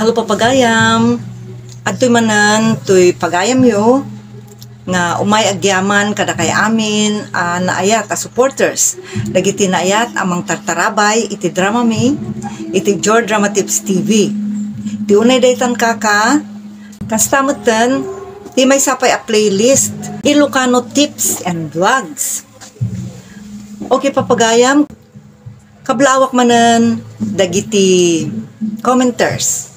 Halo papagayam. Adtoy manan tuy pagayam yo nga umay agyaman kada kay amin naayat a supporters. Dagiti naayat amang tartarabay iti drama mi iti George Drama Tips TV. Ti unay daytan kaka kastamutan ti may sapay a playlist Ilocano Tips and Vlogs. Okay papagayam, kablawak manan dagiti commenters.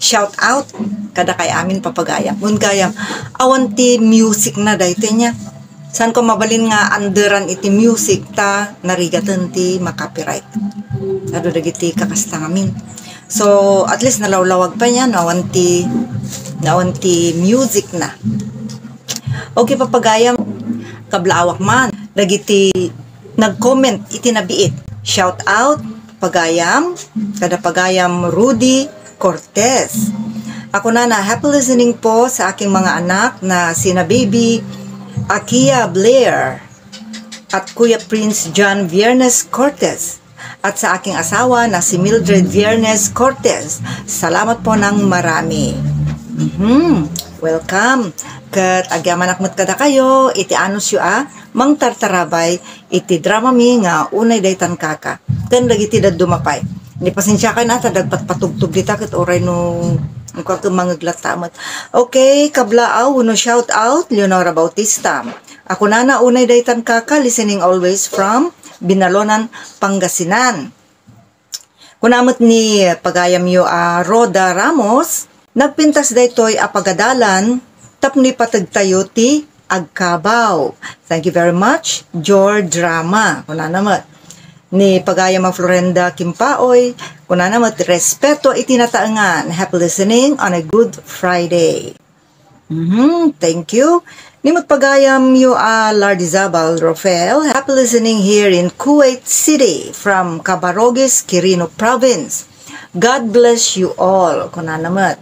Shout out kada kay amin papagayam. Mun gayam awan ti music na dayto nya. San ko mabalin nga underan iti music ta narigatan ti makapiright. Ado dagiti kakasta ngamin. So at least nalawlawag pa nya awan ti music na. Okay papagayam, kablawak man dagiti nag-comment iti nabiit. Shout out pagayam kada pagayam Rudy Cortez. Ako na happy listening po sa aking mga anak na sina baby Akia Blair at Kuya Prince John Viernes Cortez at sa aking asawa na si Mildred Viernes Cortez. Salamat po ng marami. Welcome. Kat agyaman akmat kada kayo iti anus yu mang tartarabay iti drama mi nga unay daytan kaka. Ken dagiti dumapay. Ni pasensya ka na dagpat patugtog dita ket oray no mga glatamat. Okay, kablaaw no shout out Leonora Bautista. Ako na unay daytan kaka listening always from Binalonan, Pangasinan. Kunamot ni pagayam yo Roda Ramos, nagpintas daytoy pagadalan tapni patagtayo ti Agkabaw. Thank you very much, George Drama. Kunanamat ni pagayam Florenda Kimpaoy, kunanamat respeto itinataangan. Happy listening on a good Friday. Thank you. Nimot pagayam yu Lardizabal Rafael. Happy listening here in Kuwait City from Cabarogis, Quirino Province. God bless you all. Kunanamat.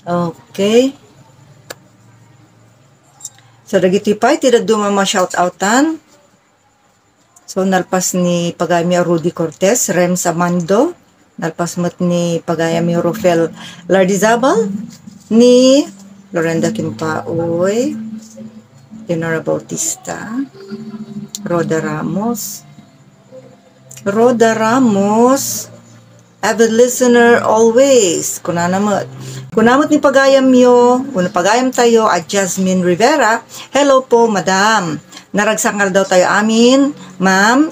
Okay. So dagiti pay tidak dumama shout outan. So nalpas ni pagayami Rudy Cortez, Rems Amando, nalpas mat ni pagayami Rafael Lardizabal, ni Lorenda Kimpaoy, Leonora Bautista, Roda Ramos, avid listener always. Kunamot ni pagayam yo, pagayam tayo at Jasmine Rivera. Hello po madam. Naragsangal daw tayo amin, ma'am.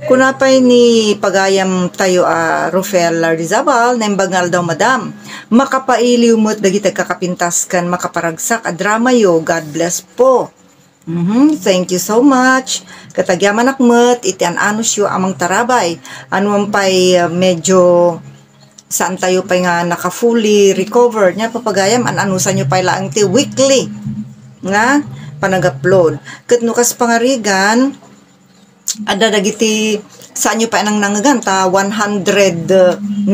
Kunapay ni pagayam tayo Rafael Lardizabal, naimbagal daw madam. Makapailiw mo't dagiti kakapintas kan makaparagsak a drama yo. God bless po. Thank you so much. Katagyaman akmet, iti anus yo amang tarabay. Anuman pa'y medyo saan tayo pa'y nga naka-fully recovered niya papagayam, anusan nyo pa'y laang ti weekly. Nga? Panag-upload. Ket nukas pangarigan ada dagiti saan nyo pa nang nangagan ta 190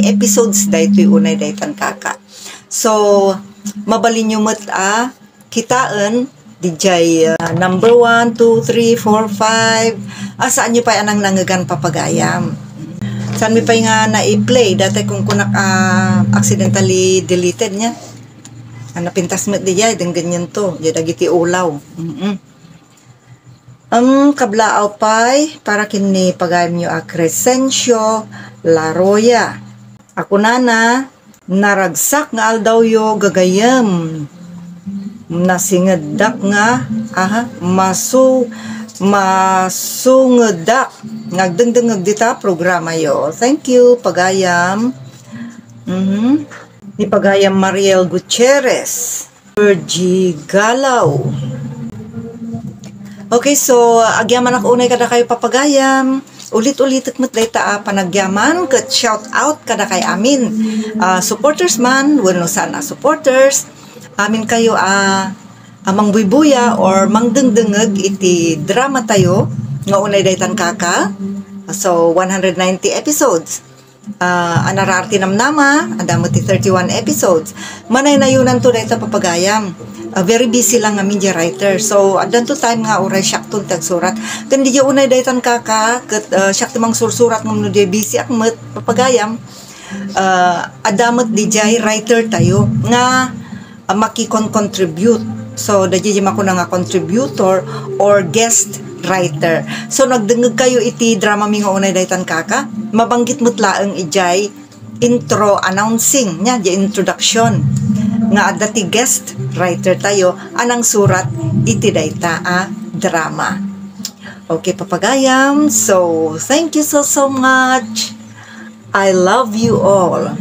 episodes daytoy unay daytan kaka. So mabalin nyo mat kitaan DJ number 1, 2, 3, 4, 5 saan nyo pa nang nangagan papagayam. Saan mi pa nga na-i-play dati kung kunak accidentally deleted niya. Napintas mo diya, yung ganyan to. Diya dagiti ulaw. Kablaaw pa'y para kini pagayam nyo Crescencio Laroya. Ako na naragsak nga aldaw yo gagayam. Nasingadak nga, masungadak. Nagdengdengag dita programa yo. Thank you, pagayam. Ni pagayam Mariel Gutierrez, Sergi Galaw. Okay, so agyaman ako unay kada kayo papagayam. Ulit-ulitit mo't dayta panagyaman ket shout out kada kay amin. Supporters man, wano sana supporters. Amin kayo amang buybuya or mangdengdengeg iti drama tayo nga unay daytan kaka. So 190 episodes. Anararti namnama, adamot ti 31 episodes. Manay na yunan to dayta papagayam. Very busy lang nga media writer. So, adan to time nga oray siyak to tagsurat. Kan di unay daytan kaka, ket siyak timang sursurat ngam no di busy akmet papagayam. adamot DJ writer tayo nga makikon-contribute. So DJ ako na nga contributor or guest writer. So nagdengeg kayo iti drama mi nga unay daytan kaka, mabanggit mo't laeng ijay intro announcing nya di introduction nga adda ti guest writer tayo anang surat iti dayta drama. Okay, papagayam. So thank you so much. I love you all.